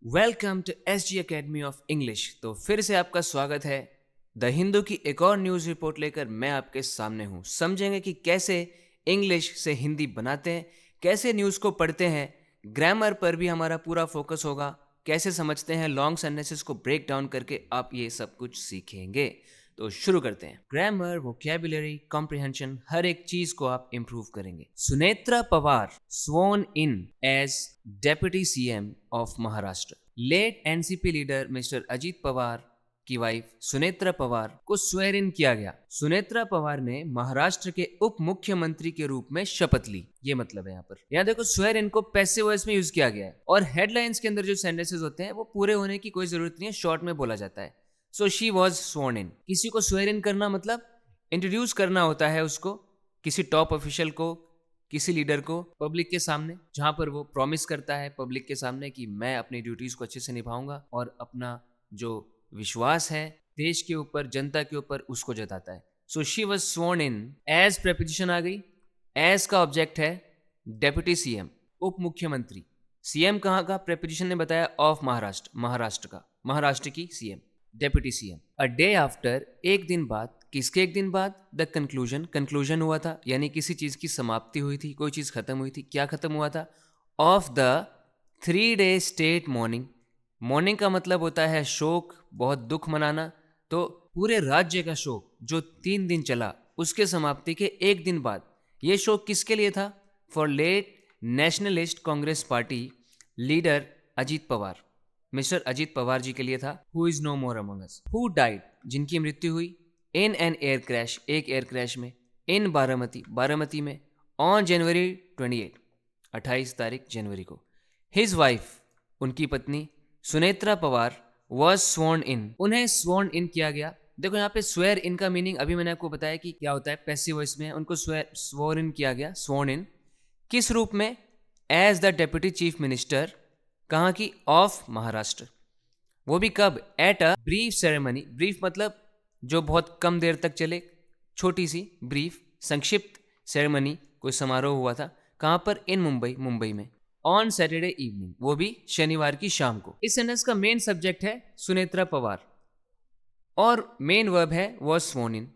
Welcome to SG academy of English. तो फिर से आपका स्वागत है। द हिंदू की एक और न्यूज़ रिपोर्ट लेकर मैं आपके सामने हूँ। समझेंगे कि कैसे इंग्लिश से हिंदी बनाते हैं, कैसे न्यूज़ को पढ़ते हैं, ग्रामर पर भी हमारा पूरा फोकस होगा, कैसे समझते हैं, लॉन्ग सेंटेंसेस को ब्रेक डाउन करके आप ये सब कुछ सीखेंगे। तो शुरू करते हैं। ग्रामर, वोकैबुलरी, कॉम्प्रिहेंशन, हर एक चीज को आप इंप्रूव करेंगे। Sunetra Pawar sworn in as deputy CM of Maharashtra. Late NCP leader mister Ajit Pawar की वाइफ सुनेत्रा पवार को स्वेर इन किया गया। सुनेत्रा पवार ने महाराष्ट्र के उप मुख्यमंत्री के रूप में शपथ ली। ये मतलब है यहाँ देखो, स्वेर इन को पैसिव वॉइस में यूज किया गया है और हेडलाइंस के अंदर जो सेंटेंसेस होते हैं वो पूरे होने की कोई जरूरत नहीं है, शॉर्ट में बोला जाता है। सो शी वॉज स्worn इन। किसी को स्वेर इन करना मतलब इंट्रोड्यूस करना होता है उसको, किसी टॉप ऑफिशियल को, किसी लीडर को पब्लिक के सामने, जहां पर वो प्रॉमिस करता है पब्लिक के सामने कि मैं अपनी ड्यूटीज को अच्छे से निभाऊंगा और अपना जो विश्वास है देश के ऊपर, जनता के ऊपर, उसको जताता है। So she was sworn in. As preposition आ गई। एज का ऑब्जेक्ट है डेप्यूटी सीएम, उप मुख्यमंत्री। सीएम कहाँ का? प्रेपोजिशन ने बताया ऑफ महाराष्ट्र, महाराष्ट्र का, महाराष्ट्र की CM, deputy CM. A day after, एक दिन बाद। किसके एक दिन बाद? द कंक्लूजन, कंक्लूजन हुआ था, यानी किसी चीज की समाप्ति हुई थी, कोई चीज खत्म हुई थी। क्या खत्म हुआ था? Of the 3-day state morning. Morning का मतलब होता है शोक, बहुत दुख मनाना। तो पूरे राज्य का शोक जो 3 दिन चला, उसके समाप्ति के एक दिन बाद। ये शोक किसके लिए था? For late Nationalist Congress Party leader Ajit Pawar, mister Ajit Pawar ji के लिए था। Who is no more among us. Who died, जिनकी मृत्यु हुई। इन एन एयर क्रैश, एक एयर क्रैश में। इन बारामती, बारामती में। ऑन जनवरी 28, 28 तारीख जनवरी को। हिज वाइफ, उनकी पत्नी सुनेत्रा पवार वॉज स्worn इन, उन्हें स्worn इन किया गया। देखो यहाँ पे स्वेयर इन का मीनिंग अभी मैंने आपको बताया कि क्या होता है, पैसिव वॉइस में। उनको स्worn इन किया गया, स्worn इन। किस रूप में? As the deputy chief minister, कहाँ की? ऑफ महाराष्ट्र। वो भी कब? At a brief ceremony. Brief मतलब जो बहुत कम देर तक चले, छोटी सी, ब्रीफ, संक्षिप्त सेरेमनी, कोई समारोह हुआ था। कहाँ पर? इन मुंबई, मुंबई में। ऑन सैटरडे इवनिंग, वो भी शनिवार की शाम को। इस सेंटेंस का मेन सब्जेक्ट है सुनेत्रा पवार और मेन वर्ब है वॉज स्worn इन,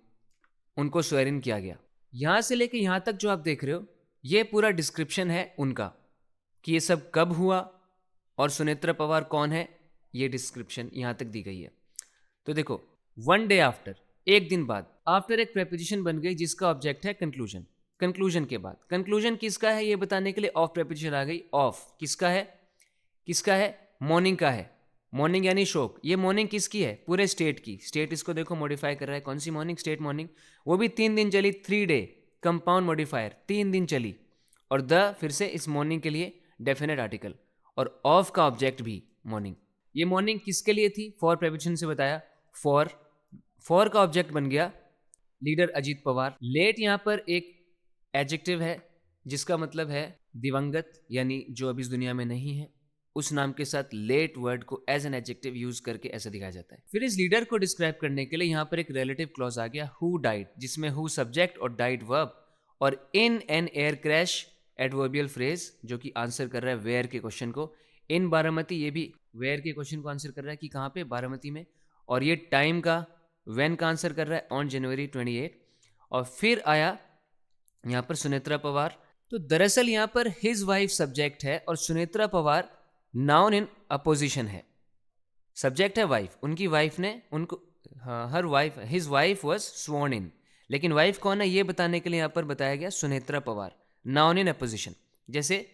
उनको स्वेर इन किया गया। यहां से लेके यहां तक जो आप देख रहे हो, ये पूरा डिस्क्रिप्शन है उनका कि ये सब कब हुआ और सुनेत्रा पवार कौन है। ये डिस्क्रिप्शन यहां तक दी गई है। तो देखो, वन डे आफ्टर, एक दिन बाद। आफ्टर एक प्रेपोजिशन बन गई जिसका ऑब्जेक्ट है कंक्लूजन। कंक्लूजन के बाद, कंक्लूजन किसका है ये बताने के लिए ऑफ प्रेपोजिशन आ गई। ऑफ किसका है? किसका है? मॉर्निंग का है। मॉर्निंग यानी शोक। ये मॉर्निंग किसकी है? पूरे स्टेट की। स्टेट इसको देखो मॉडिफाई कर रहा है। कौन सी मॉर्निंग? State morning. वो भी 3 दिन चली, 3 डे, कंपाउंड मॉडिफायर, 3 दिन चली। और द फिर से इस मॉर्निंग के लिए डेफिनेट आर्टिकल, और ऑफ का ऑब्जेक्ट भी मॉर्निंग। ये मॉर्निंग किसके लिए थी? फॉर प्रेपोजिशन से बताया। फॉर का ऑब्जेक्ट बन गया लीडर अजीत पवार। लेट यहाँ पर एक एडजेक्टिव है जिसका मतलब है दिवंगत, यानी जो अभी इस दुनिया में नहीं है। उस नाम के साथ लेट वर्ड को एज एन एडजेक्टिव यूज करके ऐसा दिखाया जाता है। फिर इस लीडर को डिस्क्राइब करने के लिए यहाँ पर एक रिलेटिव क्लॉज आ गया, हु डाइड, जिसमें हु सब्जेक्ट और डाइड वर्ब, और इन an air crash adverbial phrase जो कि आंसर कर रहा है वेयर के क्वेश्चन को। इन बारामती, ये भी वेयर के क्वेश्चन को आंसर कर रहा है कि कहाँ पे? बारामती में। और ये टाइम का, व्हेन का आंसर कर रहा है, ऑन जनवरी 28। और फिर आया यहाँ पर सुनेत्रा पवार। तो दरअसल यहाँ पर हिज वाइफ सब्जेक्ट है और Sunetra Pawar noun in apposition है। सब्जेक्ट है वाइफ, उनकी वाइफ ने उनको, her wife, his wife was sworn in. लेकिन वाइफ कौन है ये बताने के लिए यहाँ पर बताया गया Sunetra Pawar, noun in apposition. जैसे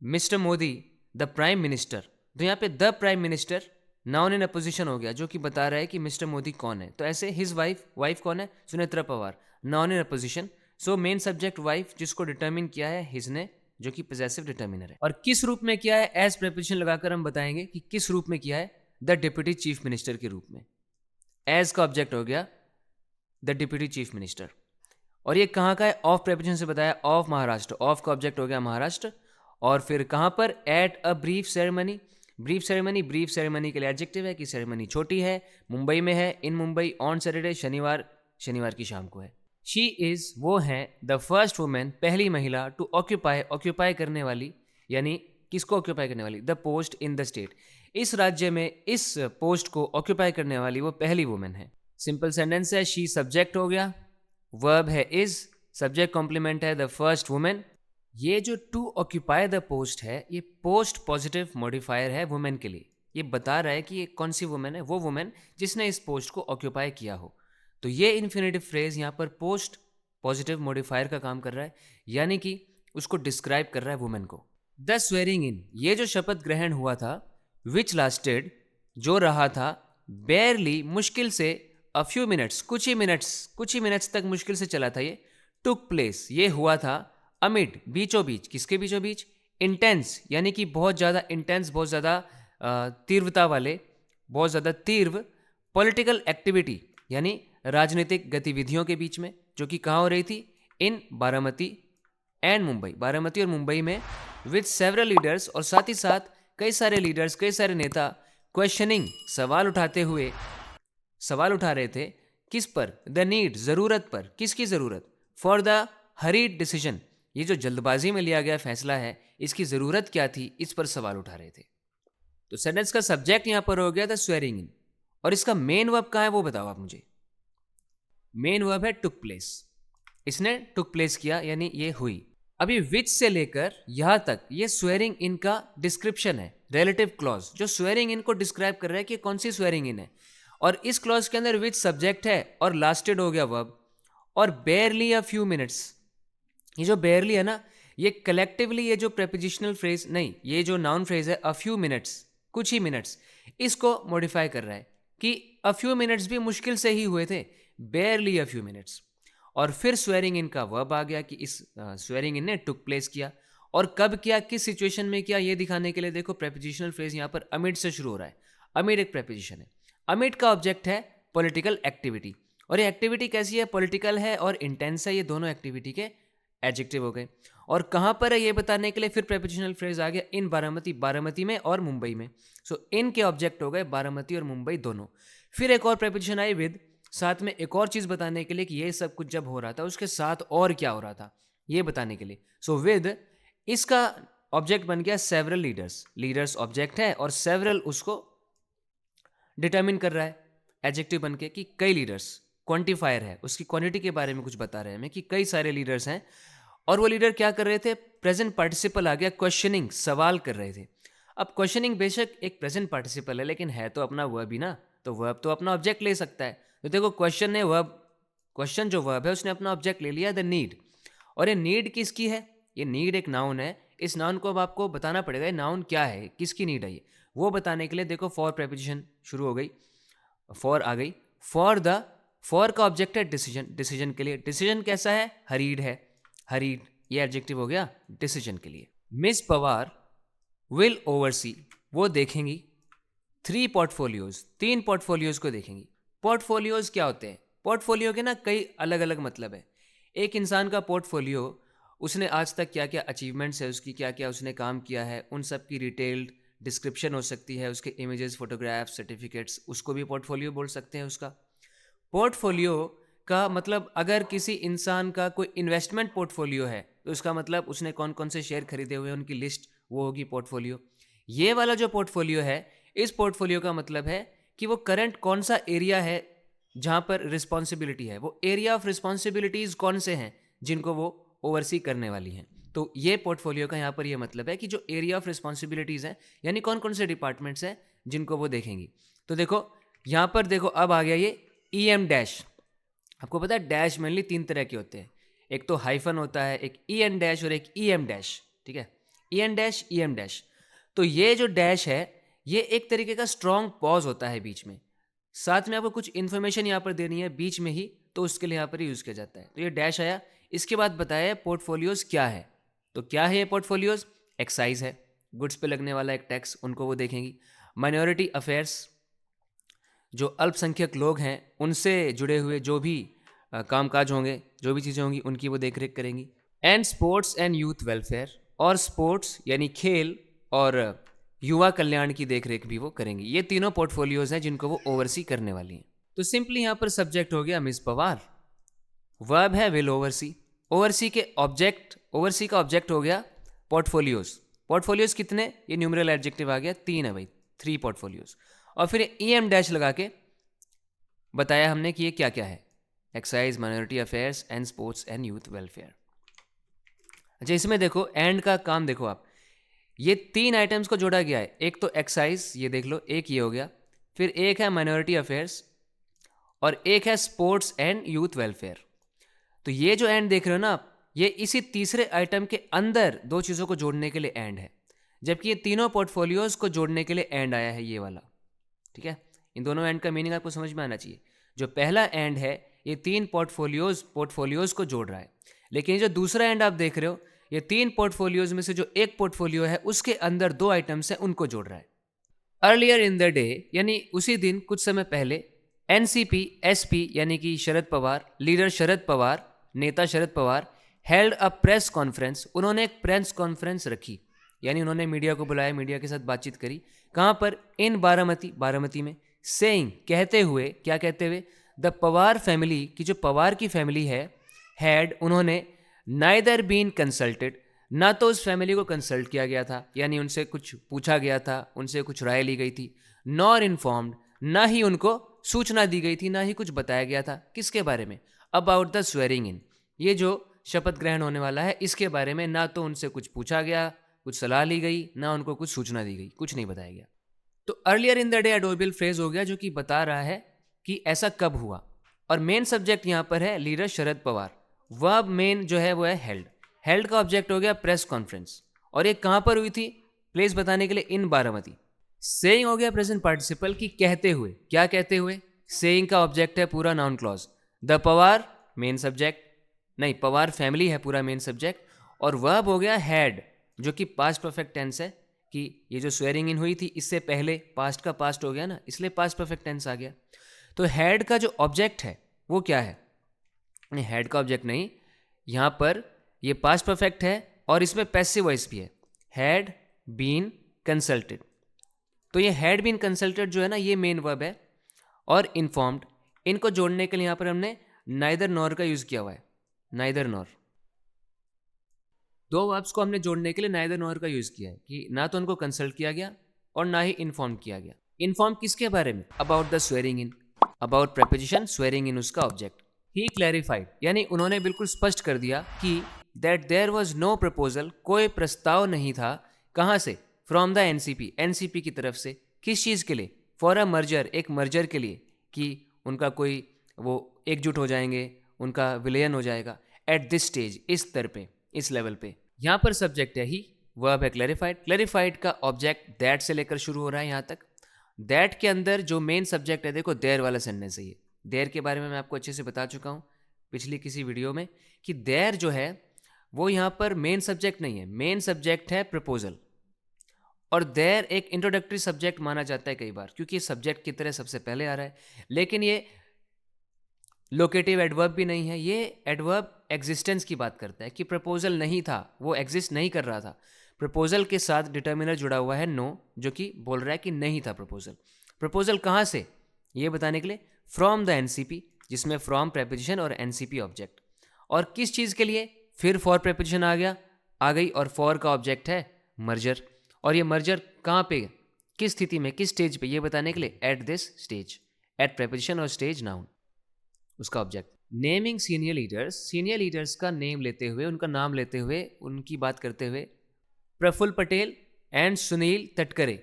mister Modi the prime minister, तो यहाँ पे the prime minister noun in apposition हो गया, जो कि बता रहा है कि मिस्टर मोदी कौन है। तो ऐसे हिज वाइफ, वाइफ कौन है? Sunetra Pawar, noun in opposition. So main subject wife, जिसको डिटर्मिन किया है हिज ने, जो कि पोजेसिव डिटर्मिनर है। और किस रूप में किया है? एज प्रेपोजिशन लगाकर हम बताएंगे कि किस रूप में किया है। द डिप्यूटी चीफ मिनिस्टर के रूप में। एज का ऑब्जेक्ट हो गया द डिप्यूटी चीफ मिनिस्टर। और ये कहाँ का है? ऑफ प्रेपोजिशन से बताया, ऑफ महाराष्ट्र। ऑफ का ऑब्जेक्ट हो गया महाराष्ट्र। और फिर कहाँ पर? Eight a brief ceremony. Brief ceremony, brief ceremony के लिए एडजेक्टिव है कि सेरेमनी छोटी है, मुंबई में है, इन मुंबई, ऑन सैटरडे, शनिवार, शनिवार की शाम को है। शी इज, वो है, द फर्स्ट वुमेन, पहली महिला, टू ऑक्यूपाई, ऑक्यूपाई करने वाली, यानी किसको ऑक्यूपाई करने वाली? The post in the state. इस राज्य में इस पोस्ट को ऑक्यूपाई करने वाली वो पहली वुमेन है। सिंपल सेंटेंस है, शी सब्जेक्ट हो गया, वर्ब है इज, सब्जेक्ट कॉम्प्लीमेंट है द फर्स्ट वुमेन। ये जो टू ऑक्यूपाई द पोस्ट है, ये पोस्ट पॉजिटिव मॉडिफायर है वुमेन के लिए। ये बता रहा है कि ये कौन सी वुमेन है, वो वुमेन जिसने इस पोस्ट को ऑक्यूपाई किया हो। तो ये इन्फिनेटिव फ्रेज यहाँ पर पोस्ट पॉजिटिव मॉडिफायर का काम कर रहा है, यानी कि उसको डिस्क्राइब कर रहा है वुमेन को। द स्वेरिंग इन, ये जो शपथ ग्रहण हुआ था, विच लास्टेड, जो रहा था, बेयरली, मुश्किल से, अ फ्यू मिनट्स, कुछ ही मिनट्स तक मुश्किल से चला था ये, टुक प्लेस, ये हुआ था, अमिड, बीचों बीच, किसके बीचों बीच? इंटेंस, यानी कि बहुत ज़्यादा इंटेंस, बहुत ज़्यादा तीव्रता वाले, बहुत ज़्यादा तीव्र पॉलिटिकल एक्टिविटी, यानी राजनीतिक गतिविधियों के बीच में, जो कि कहाँ हो रही थी? इन बारामती एंड मुंबई, बारामती और मुंबई में, विद सेवरल लीडर्स, और साथ ही साथ कई सारे लीडर्स, कई सारे नेता, क्वेश्चनिंग, सवाल उठा रहे थे, किस पर? द नीड, ज़रूरत पर, किसकी ज़रूरत? फॉर द हरीड डिसीजन, ये जो जल्दबाजी में लिया गया फैसला है, इसकी ज़रूरत क्या थी, इस पर सवाल उठा रहे थे। तो सेंटेंस का सब्जेक्ट यहां पर हो गया था स्वेरिंग इन, और इसका मेन वर्ब कहाँ है वो बताओ आप मुझे। मेन वर्ब है टुक प्लेस, इसने टुक प्लेस किया, यानी ये हुई। अभी विच से लेकर यहां तक ये स्वेरिंग इन का डिस्क्रिप्शन है, रिलेटिव क्लॉज, जो स्वेरिंग इन को डिस्क्राइब कर रहा है कि कौन सी स्वेरिंग इन है। और इस क्लॉज के अंदर विच सब्जेक्ट है और लास्टेड हो गया वर्ब, और बेयरली अ फ्यू मिनट्स, ये जो बेयरली है ना, ये कलेक्टिवली, ये जो प्रेपोजिशनल फ्रेज नहीं, ये जो नाउन फ्रेज है अ फ्यू मिनट्स, कुछ ही मिनट्स, इसको मॉडिफाई कर रहा है कि अ फ्यू मिनट्स भी मुश्किल से ही हुए थे, बेयरली अ फ्यू मिनट्स। और फिर स्वेरिंग इन का वर्ब आ गया कि इस स्वेरिंग इन ने टुक प्लेस किया, और कब किया, किस सिचुएशन में किया, ये दिखाने के लिए देखो प्रेपोजिशनल फ्रेज यहाँ पर अमिड से शुरू हो रहा है। अमिड एक प्रेपोजिशन है, अमिड का ऑब्जेक्ट है पॉलिटिकल एक्टिविटी, और ये एक्टिविटी कैसी है? पॉलिटिकल है और इंटेंस है, ये दोनों एक्टिविटी के एडजेक्टिव हो गए। और कहाँ पर है ये बताने के लिए फिर प्रेपोजिशनल फ्रेज आ गया, इन बारामती, बारामती में और मुंबई में। सो इन के ऑब्जेक्ट हो गए बारामती और मुंबई दोनों। फिर एक और प्रेपोजिशन आई विद, साथ में एक और चीज़ बताने के लिए कि ये सब कुछ जब हो रहा था उसके साथ और क्या हो रहा था, ये बताने के लिए। सो विद, इसका ऑब्जेक्ट बन गया सेवरल लीडर्स, लीडर्स ऑब्जेक्ट है और सेवरल उसको डिटरमिन कर रहा है एडजेक्टिव बन के कि कई लीडर्स, क्वांटिफायर है, उसकी क्वांटिटी के बारे में कुछ बता रहे हैं हमें कि कई सारे लीडर्स हैं। और वो लीडर क्या कर रहे थे? प्रेजेंट पार्टिसिपल आ गया, क्वेश्चनिंग, सवाल कर रहे थे। अब क्वेश्चनिंग बेशक एक प्रेजेंट पार्टिसिपल है, लेकिन है तो अपना वर्ब ही ना, तो वर्ब तो अपना ऑब्जेक्ट ले सकता है। तो देखो क्वेश्चन ने वर्ब, क्वेश्चन जो वर्ब है उसने अपना ऑब्जेक्ट ले लिया, द नीड। और ये नीड किसकी है? ये नीड एक नाउन है, इस नाउन को अब आपको बताना पड़ेगा ये नाउन क्या है, किसकी नीड है ये, वो बताने के लिए देखो फॉर प्रेपोजिशन शुरू हो गई, फॉर आ गई। फॉर का ऑब्जेक्ट है डिसीजन, डिसीजन के लिए। डिसीजन कैसा है? हरीड है, हरीड, ये एडजेक्टिव हो गया डिसीजन के लिए। मिस पवार विल ओवरसी, वो देखेंगी 3 पोर्टफोलियोज, 3 पोर्टफोलियोज को देखेंगी। पोर्टफोलियोज क्या होते हैं? पोर्टफोलियो के ना कई अलग अलग मतलब है। एक इंसान का पोर्टफोलियो, उसने आज तक क्या क्या अचीवमेंट्स है, उसकी क्या क्या उसने काम किया है, उन सब की डिटेल्ड डिस्क्रिप्शन हो सकती है, उसके इमेजेस, फोटोग्राफ्स, सर्टिफिकेट्स, उसको भी पोर्टफोलियो बोल सकते हैं उसका। पोर्टफोलियो का मतलब, अगर किसी इंसान का कोई इन्वेस्टमेंट पोर्टफोलियो है तो उसका मतलब उसने कौन कौन से शेयर खरीदे हुए हैं, उनकी लिस्ट, वो होगी पोर्टफोलियो। ये वाला जो पोर्टफोलियो है, इस पोर्टफोलियो का मतलब है कि वो करंट कौन सा एरिया है जहाँ पर रिस्पॉन्सिबिलिटी है, वो एरिया ऑफ रिस्पॉन्सिबिलिटीज़ कौन से हैं जिनको वो ओवरसी करने वाली हैं। तो ये पोर्टफोलियो का यहाँ पर ये मतलब है कि जो एरिया ऑफ रिस्पॉन्सिबिलिटीज़ हैं, यानी कौन कौन से डिपार्टमेंट्स हैं जिनको वो देखेंगी। तो देखो यहाँ पर देखो, अब आ गया ये EM डैश। आपको पता है डैश मेनली 3 तरह के होते हैं, एक तो हाइफन होता है, एक EN डैश और एक EM डैश, ठीक है, EN डैश, EM डैश। तो ये जो डैश है, ये एक तरीके का स्ट्रॉन्ग पॉज होता है बीच में, साथ में आपको कुछ इन्फॉर्मेशन यहाँ पर देनी है बीच में ही, तो उसके लिए यहाँ पर यूज़ किया जाता है। तो ये डैश आया, इसके बाद बताया पोर्टफोलियोज क्या है। तो क्या है ये पोर्टफोलियोज? एक्साइज है, गुड्स पे लगने वाला एक टैक्स, उनको वो देखेंगी। माइनॉरिटी अफेयर्स, जो अल्पसंख्यक लोग हैं उनसे जुड़े हुए जो भी कामकाज होंगे, जो भी चीज़ें होंगी, उनकी वो देख रेख करेंगी। And sports and youth welfare, और स्पोर्ट्स यानी खेल और युवा कल्याण की देख रेख भी वो करेंगी। ये तीनों पोर्टफोलियोज हैं जिनको वो ओवरसी करने वाली हैं। तो सिंपली यहाँ पर सब्जेक्ट हो गया मिस पवार, वर्ब है विल ओवरसी, ओवरसी के ऑब्जेक्ट, ओवरसी का ऑब्जेक्ट हो गया पोर्टफोलियोज, पोर्टफोलियोज कितने, ये न्यूमरल एडजेक्टिव आ गया, 3 है भाई, 3 पोर्टफोलियोज। और फिर EM डैश लगा के बताया हमने कि ये क्या क्या है, excise, minority affairs and sports and youth welfare. अच्छा, इसमें देखो एंड का काम देखो आप, ये 3 आइटम्स को जोड़ा गया है, एक तो एक्साइज, ये देख लो, एक ये हो गया, फिर एक है माइनॉरिटी अफेयर्स और एक है स्पोर्ट्स एंड यूथ वेलफेयर। तो ये जो एंड देख रहे हो ना आप, ये इसी तीसरे आइटम के अंदर 2 चीज़ों को जोड़ने के लिए एंड है, जबकि ये तीनों पोर्टफोलियोज को जोड़ने के लिए एंड आया है ये वाला। ठीक है, इन दोनों एंड का मीनिंग आपको समझ में आना चाहिए। जो पहला एंड है ये 3 पोर्टफोलियोज को जोड़ रहा है, लेकिन ये जो दूसरा एंड आप देख रहे हो, ये 3 पोर्टफोलियोज में से जो एक पोर्टफोलियो है उसके अंदर 2 आइटम्स हैं, उनको जोड़ रहा है। अर्लियर इन द डे, यानी उसी दिन कुछ समय पहले, NCP SP यानी कि शरद पवार, लीडर शरद पवार, नेता Sharad Pawar, held a press conference, उन्होंने एक प्रेस कॉन्फ्रेंस रखी, यानी उन्होंने मीडिया को बुलाया, मीडिया के साथ बातचीत करी। कहाँ पर, इन बारामती में, सेइंग, कहते हुए, क्या कहते हुए, द पवार फैमिली, की जो पवार की फैमिली है, हैड, उन्होंने, नाइदर बीन कंसल्टेड, ना तो उस फैमिली को कंसल्ट किया गया था, यानी उनसे कुछ पूछा गया था, उनसे कुछ राय ली गई थी, नॉर इन्फॉर्म्ड, ना ही उनको सूचना दी गई थी, ना ही कुछ बताया गया था, किसके बारे में, अबाउट द स्वेरिंग इन, ये जो शपथ ग्रहण होने वाला है इसके बारे में, ना तो उनसे कुछ पूछा गया, कुछ सलाह ली गई, ना उनको कुछ सूचना दी गई, कुछ नहीं बताया गया। तो earlier in the day adverbial phrase हो गया, जो कि बता रहा है कि ऐसा कब हुआ, और मेन सब्जेक्ट यहाँ पर है leader Sharad Pawar, verb main जो है वो है हेल्ड, हेल्ड का ऑब्जेक्ट हो गया प्रेस कॉन्फ्रेंस, और ये कहाँ पर हुई थी, प्लेस बताने के लिए इन बारामती। सेइंग हो गया प्रेजेंट पार्टिसिपल की कहते हुए, क्या कहते हुए, सेइंग का ऑब्जेक्ट है पूरा noun clause, the Pawar main subject, नहीं पवार फैमिली है पूरा मेन सब्जेक्ट, और वर्ब हो गया हैड, जो कि पास्ट परफेक्ट टेंस है, कि ये जो स्वेरिंग इन हुई थी इससे पहले, पास्ट का पास्ट हो गया ना, इसलिए पास्ट परफेक्ट टेंस आ गया। तो हैड का जो ऑब्जेक्ट है वो क्या है, नहीं हैड का ऑब्जेक्ट नहीं, यहाँ पर ये पास्ट परफेक्ट है और इसमें पैसिव वॉइस भी है, हैड बीन कंसल्टेड। तो ये हैड बीन कंसल्टेड जो है ना, ये मेन वर्ब है, और इन्फॉर्म्ड, इनको जोड़ने के लिए यहाँ पर हमने नाइदर नॉर का यूज किया हुआ है, नाइदर नॉर, 2 वर्ब्स को हमने जोड़ने के लिए नाइदर नॉर का यूज किया है, कि ना तो उनको कंसल्ट किया गया और ना ही इन्फॉर्म किया गया। इन्फॉर्म किसके बारे में, about the swearing in, about preposition, swearing in उसका ऑब्जेक्ट। ही क्लैरिफाइड, यानी उन्होंने बिल्कुल स्पष्ट कर दिया कि that there was no proposal, कोई प्रस्ताव नहीं था, कहाँ से, फ्रॉम द एनसीपी की तरफ से, किस चीज़ के लिए, फॉर अ मर्जर, एक मर्जर के लिए, कि उनका कोई वो एकजुट हो जाएंगे, उनका विलयन हो जाएगा, एट दिस स्टेज, इस स्तर पे, इस लेवल पे। यहाँ पर सब्जेक्ट है ही, वर्ब है क्लैरिफाइड, क्लैरिफाइड का ऑब्जेक्ट दैट से लेकर शुरू हो रहा है यहाँ तक। दैट के अंदर जो मेन सब्जेक्ट है, देखो देयर वाला सेंटेंस है ये, देयर के बारे में मैं आपको अच्छे से बता चुका हूँ पिछली किसी वीडियो में, कि देयर जो है वो यहाँ पर मेन सब्जेक्ट नहीं है, मेन सब्जेक्ट है प्रपोजल, और देयर एक इंट्रोडक्टरी सब्जेक्ट माना जाता है कई बार, क्योंकि सब्जेक्ट की तरह सबसे पहले आ रहा है, लेकिन ये लोकेटिव एडवर्ब भी नहीं है, ये एडवर्ब एग्जिस्टेंस की बात करता है, कि प्रपोजल नहीं था, वो एग्जिस्ट नहीं कर रहा था, प्रपोजल के साथ डिटर्मिनर जुड़ा हुआ है नो, जो कि बोल रहा है कि नहीं था प्रपोजल। प्रपोजल कहाँ से, ये बताने के लिए फ्रॉम द एनसीपी, जिसमें फ्रॉम प्रेपोजिशन और एनसीपी ऑब्जेक्ट, और किस चीज़ के लिए, फिर फॉर प्रेपोजिशन आ गई, और फॉर का ऑब्जेक्ट है मर्जर, और ये मर्जर कहाँ पे, किस स्थिति में, किस स्टेज पे, ये बताने के लिए at this stage, at preposition और स्टेज नाउन उसका ऑब्जेक्ट। नेमिंग सीनियर लीडर्स का नेम लेते हुए, उनका नाम लेते हुए, उनकी बात करते हुए, प्रफुल्ल पटेल एंड सुनील तटकरे,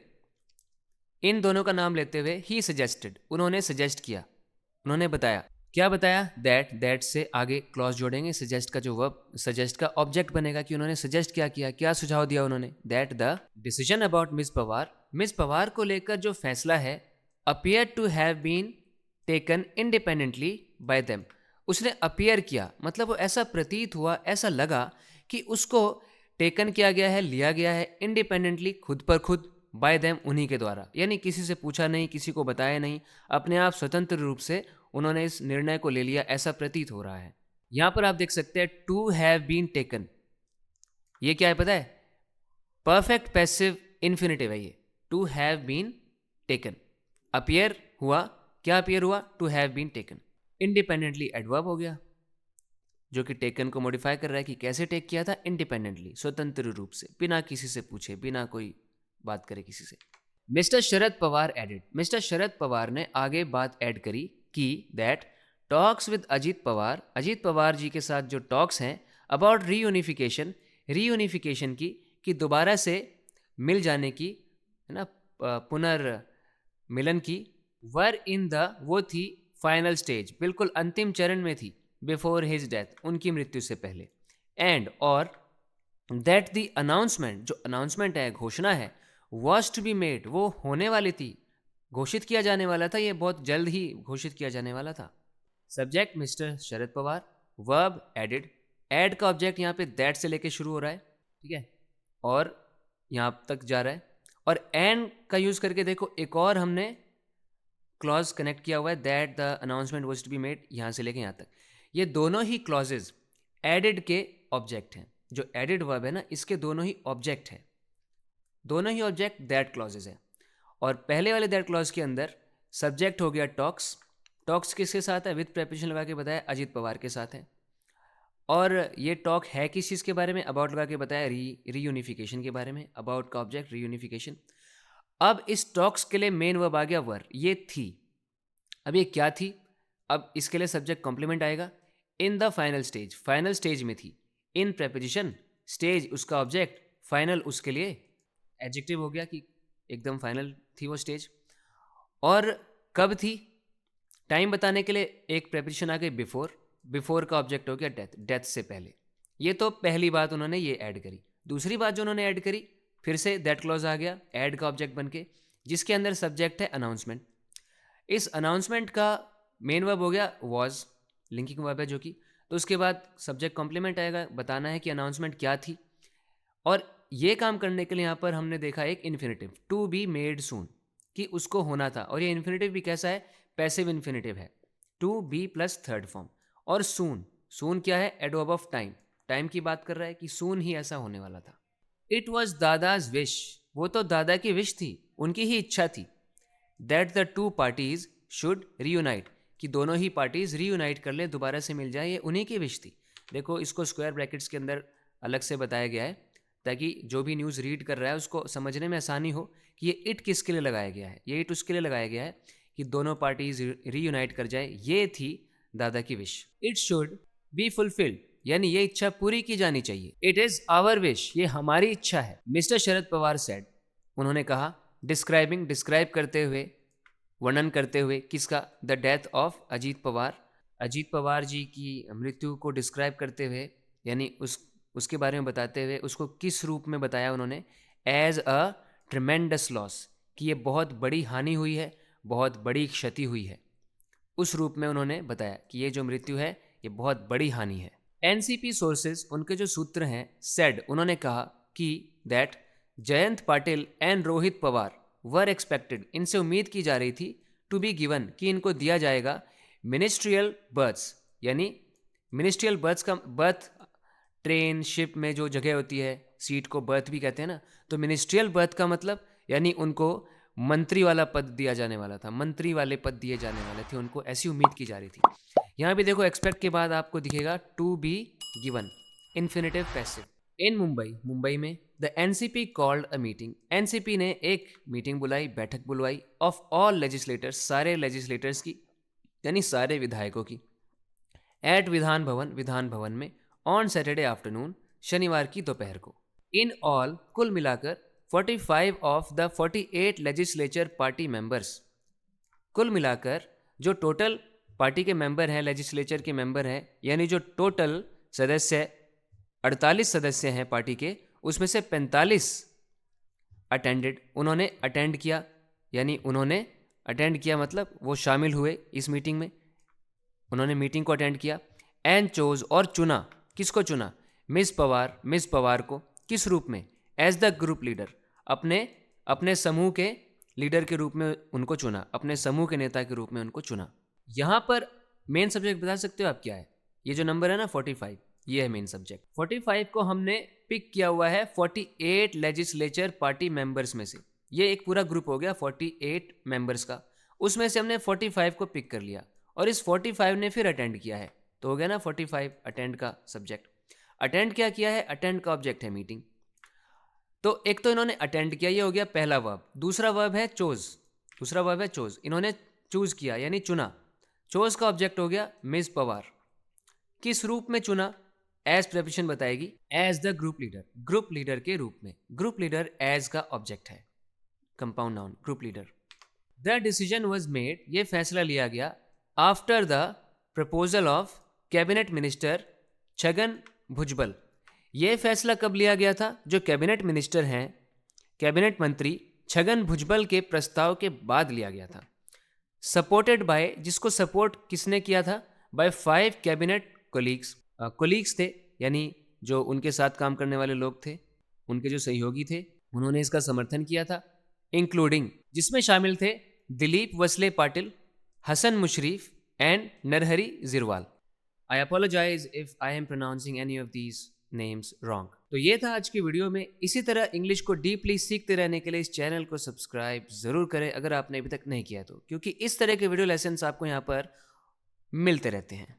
इन दोनों का नाम लेते हुए, ही सजेस्टेड, उन्होंने सजेस्ट किया, उन्होंने बताया, क्या बताया, दैट से आगे क्लॉज जोड़ेंगे, सजेस्ट का जो वर्ब, सजेस्ट का ऑब्जेक्ट बनेगा, कि उन्होंने सजेस्ट क्या किया, क्या सुझाव दिया उन्होंने, that the decision about miss Pawar को लेकर जो फैसला है, appear to have been taken independently by them, उसने अपीयर किया, मतलब वो ऐसा प्रतीत हुआ, ऐसा लगा कि उसको टेकन किया गया है, लिया गया है, इंडिपेंडेंटली, खुद पर खुद, बाय देम, उन्हीं के द्वारा, यानी किसी से पूछा नहीं, किसी को बताया नहीं, अपने आप स्वतंत्र रूप से उन्होंने इस निर्णय को ले लिया, ऐसा प्रतीत हो रहा है। यहां पर आप देख सकते हैं टू हैव बीन टेकन, ये क्या है पता है, परफेक्ट पैसिव इन्फिनेटिव है ये, to have been taken, appear हुआ, क्या अपीयर हुआ, to have been taken, independently adverb हो गया, जो कि टेकन को मॉडिफाई कर रहा है कि कैसे टेक किया था, इंडिपेंडेंटली, स्वतंत्र रूप से, बिना किसी से पूछे, बिना कोई बात करे किसी से। Mister Sharad Pawar added, mister Sharad Pawar ने आगे बात ऐड करी कि that talks with Ajit Pawar ji के साथ जो टॉक्स हैं अबाउट रीयूनिफिकेशन की, कि दोबारा से मिल जाने की, है ना, पुनर्मिलन की, वर इन द, वो थी फाइनल स्टेज, बिल्कुल अंतिम चरण में थी, बिफोर हिज डेथ, उनकी मृत्यु से पहले, एंड और दैट द अनाउंसमेंट, जो अनाउंसमेंट है, घोषणा है, वॉज टू बी मेड, वो होने वाली थी, घोषित किया जाने वाला था, ये बहुत जल्द ही घोषित किया जाने वाला था। Subject mister Sharad Pawar, verb added, add का ऑब्जेक्ट यहाँ पे दैट से लेके शुरू हो रहा है, ठीक है, और यहाँ तक जा रहा है, और एंड का यूज करके देखो एक और हमने क्लॉज कनेक्ट किया हुआ है, that the announcement was to be made, यहाँ से लेके यहाँ तक। ये दोनों ही क्लॉजेज एडेड के ऑब्जेक्ट हैं, जो एडेड वर्ब है ना, इसके दोनों ही ऑब्जेक्ट हैं, दोनों ही ऑब्जेक्ट दैट क्लॉजेज है। और पहले वाले दैट क्लॉज के अंदर सब्जेक्ट हो गया टॉक्स, टॉक्स किसके साथ है, विद प्रेपोजिशन लगा के बताया, अजीत पवार के साथ है, और ये टॉक है किस चीज़ के बारे में, अबाउट लगा के बताया, रीयूनिफिकेशन के बारे में, अबाउट का ऑब्जेक्ट रीयूनिफिकेशन। अब इस टॉक्स के लिए मेन वर्ब आ गया वर, ये थी, अब ये क्या थी, अब इसके लिए सब्जेक्ट कॉम्प्लीमेंट आएगा, in the final stage, final stage में थी, इन प्रेपोजिशन, स्टेज उसका ऑब्जेक्ट, फाइनल उसके लिए एडजेक्टिव हो गया कि एकदम फाइनल थी वो स्टेज। और कब थी, टाइम बताने के लिए एक प्रेपोजिशन आ गई बिफोर, बिफोर का ऑब्जेक्ट हो गया डेथ, डेथ से पहले। ये तो पहली बात उन्होंने ये ऐड करी। दूसरी बात जो उन्होंने ऐड करी, फिर से दैट क्लॉज आ गया ऐड का ऑब्जेक्ट बन के, जिसके अंदर सब्जेक्ट है अनाउंसमेंट। इस अनाउंसमेंट का मेन वर्ब हो गया वॉज, लिंकिंग वर्ब है जो कि, तो उसके बाद सब्जेक्ट कॉम्प्लीमेंट आएगा, बताना है कि अनाउंसमेंट क्या थी। और ये काम करने के लिए यहाँ पर हमने देखा एक इन्फिनेटिव, टू बी मेड सून, कि उसको होना था, और ये इन्फिनेटिव भी कैसा है, पैसिव इन्फिनेटिव है, to be plus third form. और सून, सून क्या है, एडवर्ब ऑफ टाइम, टाइम की बात कर रहा है कि सून ही ऐसा होने वाला था। इट वॉज दादाज विश, वो तो दादा की विश थी, उनकी ही इच्छा थी, that the two parties should reunite, कि दोनों ही पार्टीज रीयूनाइट कर ले, दोबारा से मिल जाए, ये उन्हीं की विश थी। देखो इसको स्क्वायर ब्रैकेट्स के अंदर अलग से बताया गया है, ताकि जो भी न्यूज़ रीड कर रहा है उसको समझने में आसानी हो कि ये इट किसके लिए लगाया गया है। ये इट उसके लिए लगाया गया है कि दोनों पार्टीज रीयूनाइट कर जाए, ये थी दादा की wish. It should be fulfilled, यानी ये इच्छा पूरी की जानी चाहिए। इट इज़ आवर विश, ये हमारी इच्छा है। मिस्टर शरद पवार सेड, उन्होंने कहा, डिस्क्राइबिंग, डिस्क्राइब करते हुए, वर्णन करते हुए, किसका, the death of Ajit Pawar, Ajit Pawar ji की मृत्यु को डिस्क्राइब करते हुए, यानी उसके बारे में बताते हुए, उसको किस रूप में बताया उन्होंने, एज अ ट्रिमेंडस लॉस, कि ये बहुत बड़ी हानि हुई है, बहुत बड़ी क्षति हुई है, उस रूप में उन्होंने बताया कि ये जो मृत्यु है ये बहुत बड़ी हानि है। एनसीपी सोर्सेज, उनके जो सूत्र हैं, सेड, उन्होंने कहा कि that Jayant Patil and Rohit Pawar were expected, इनसे उम्मीद की जा रही थी, टू बी गिवन, कि इनको दिया जाएगा मिनिस्ट्रियल बर्थ्स, यानी मिनिस्ट्रियल बर्थ्स का, बर्थ ट्रेन शिप में जो जगह होती है, सीट को बर्थ भी कहते हैं ना, तो मिनिस्ट्रियल बर्थ का मतलब यानी उनको मंत्री वाला पद दिया जाने वाला था, मंत्री वाले पद दिए जाने वाले थे उनको, ऐसी उम्मीद की जा रही थी। यहाँ भी देखो एक्सपेक्ट के बाद आपको दिखेगा to be given, infinitive passive. In Mumbai, Mumbai में the NCP called a meeting, NCP ने एक मीटिंग बुलाई, बैठक बुलवाई, ऑफ ऑल लेजिस्लेटर्स, सारे लेजिस्लेटर्स की, यानी सारे विधायकों की, एट विधान भवन, विधान भवन में, ऑन सैटरडे आफ्टरनून, शनिवार की दोपहर को। इन ऑल, कुल मिलाकर 45 of the 48 legislature party members, कुल मिलाकर जो टोटल पार्टी के मेंबर हैं, लेजिस्लेचर के मेंबर हैं, यानी जो टोटल सदस्य 48 सदस्य हैं पार्टी के, उसमें से 45 अटेंडेड, उन्होंने अटेंड किया, यानी उन्होंने अटेंड किया मतलब वो शामिल हुए इस मीटिंग में, उन्होंने मीटिंग को अटेंड किया। एंड चोज, और चुना, किसको चुना, मिस पवार को, किस रूप में, एज द ग्रुप लीडर, अपने समूह के लीडर के रूप में उनको चुना, अपने समूह के नेता के रूप में उनको चुना। यहाँ पर मेन सब्जेक्ट बता सकते हो आप क्या है, ये जो नंबर है ना 45, ये है मेन सब्जेक्ट। 45 को हमने पिक किया हुआ है 48 लेजिस्लेचर पार्टी मेंबर्स में से, ये एक पूरा ग्रुप हो गया 48 मेंबर्स का, उसमें से हमने 45 को पिक कर लिया, और इस 45 ने फिर अटेंड किया है, तो हो गया ना 45 अटेंड का सब्जेक्ट। अटेंड क्या किया है, अटेंड का ऑब्जेक्ट है मीटिंग। तो एक तो इन्होंने अटेंड किया, ये हो गया पहला वर्ब। दूसरा वर्ब है चोज, दूसरा वर्ब है चोज, इन्होंने चूज किया यानी चुना। चोज का ऑब्जेक्ट हो गया मिस पवार। किस रूप में चुना, एज प्रेपोजिशन बताएगी, as the group leader, group leader के रूप में। ग्रुप लीडर एज का ऑब्जेक्ट है, compound noun group leader. The decision was made, ये फैसला लिया गया, after the proposal of cabinet minister Chhagan Bhujbal. ये फैसला कब लिया गया था, जो कैबिनेट मिनिस्टर हैं, कैबिनेट मंत्री छगन भुजबल के प्रस्ताव के बाद लिया गया था। सपोर्टेड बाय, जिसको सपोर्ट किसने किया था, बाय 5 कैबिनेट कोलीग्स, कोलीग्स थे यानी जो उनके साथ काम करने वाले लोग थे, उनके जो सहयोगी थे, उन्होंने इसका समर्थन किया था। इंक्लूडिंग, जिसमें शामिल थे दिलीप वसले Patil, Hasan Mushrif and Narhari Zirwal. I apologise if I am pronouncing any of these names wrong. तो ये था आज की वीडियो में। इसी तरह इंग्लिश को डीपली सीखते रहने के लिए इस चैनल को सब्सक्राइब जरूर करें अगर आपने अभी तक नहीं किया तो, क्योंकि इस तरह के वीडियो लेसन्स आपको यहाँ पर मिलते रहते हैं।